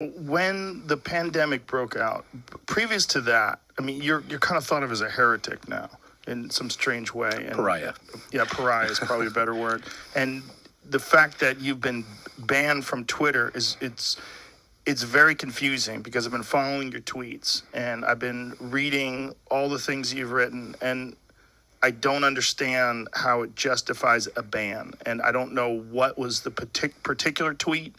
When the pandemic broke out, previous to that, I mean, you're kind of thought of as a heretic now in some strange way. And, Pariah. Yeah, pariah is probably a better word. And the fact that you've been banned from Twitter it's very confusing because I've been following your tweets and I've been reading all the things you've written, and I don't understand how it justifies a ban. And I don't know what was the particular tweet.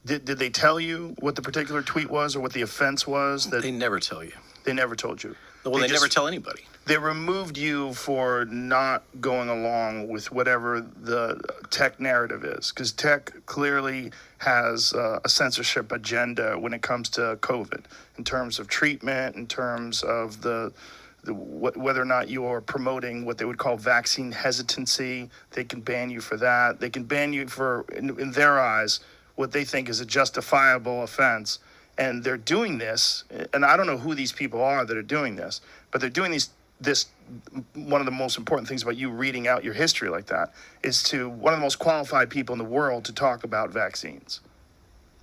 Did they tell you what the particular tweet was or what the offense was? They never tell you. They never told you. Well, they never tell anybody. They removed you for not going along with whatever the tech narrative is, because tech clearly has a censorship agenda when it comes to COVID, in terms of treatment, in terms of whether or not you're promoting what they would call vaccine hesitancy. They can ban you for that. They can ban you for, in their eyes, what they think is a justifiable offense. And they're doing this, and I don't know who these people are that are doing this, but they're doing this. One of the most important things about you reading out your history like that is to one of the most qualified people in the world to talk about vaccines.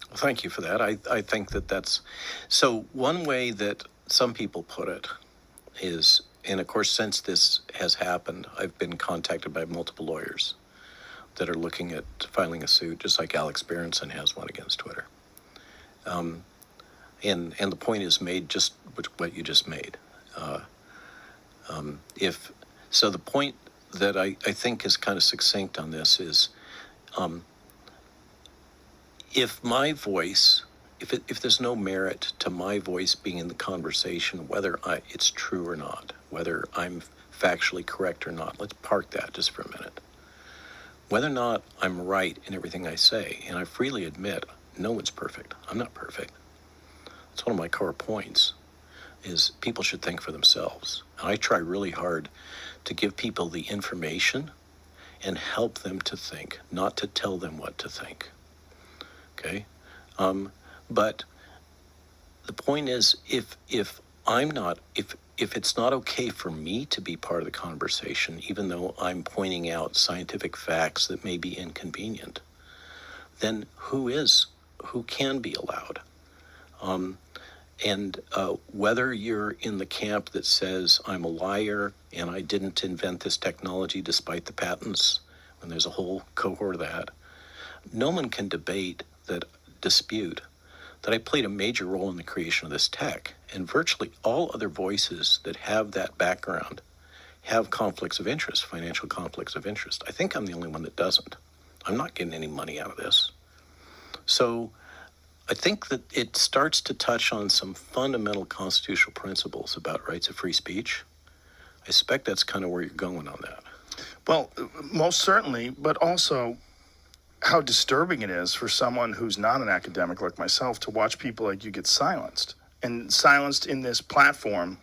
Well, thank you for that. I think that's... So one way that some people put it is, and of course, since this has happened, I've been contacted by multiple lawyers that are looking at filing a suit, just like Alex Berenson has one against Twitter. And the point is made just what you just made. So the point that I think is kind of succinct on this is, if my voice, if there's no merit to my voice being in the conversation, whether it's true or not, whether I'm factually correct or not, let's park that just for a minute. Whether or not I'm right in everything I say, and I freely admit, no one's perfect. I'm not perfect. It's one of my core points, is people should think for themselves. And I try really hard to give people the information and help them to think, not to tell them what to think. Okay? But the point is, if it's not okay for me to be part of the conversation, even though I'm pointing out scientific facts that may be inconvenient, then who can be allowed? Whether you're in the camp that says I'm a liar and I didn't invent this technology despite the patents, when there's a whole cohort of that, no one can dispute that I played a major role in the creation of this tech, and virtually all other voices that have that background have conflicts of interest, financial conflicts of interest. I think I'm the only one that doesn't. I'm not getting any money out of this. So I think that it starts to touch on some fundamental constitutional principles about rights of free speech. I suspect that's kind of where you're going on that. Well, most certainly, but also how disturbing it is for someone who's not an academic like myself to watch people like you get silenced, and silenced in this platform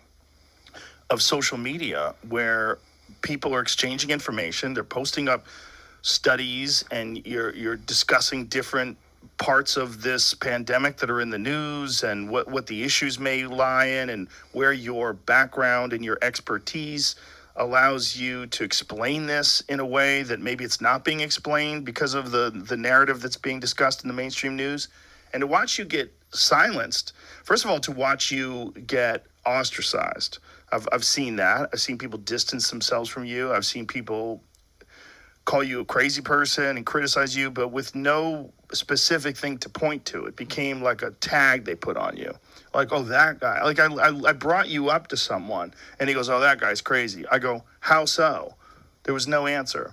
of social media where people are exchanging information, they're posting up studies, and you're discussing different parts of this pandemic that are in the news and what the issues may lie in, and where your background and your expertise allows you to explain this in a way that maybe it's not being explained because of the narrative that's being discussed in the mainstream news. And to watch you get silenced, first of all, to watch you get ostracized. I've seen that. I've seen people distance themselves from you. I've seen people call you a crazy person and criticize you, but with no specific thing to point to. It became like a tag they put on you. Like, oh, that guy. Like, I brought you up to someone, and he goes, oh, that guy's crazy. I go, how so? There was no answer.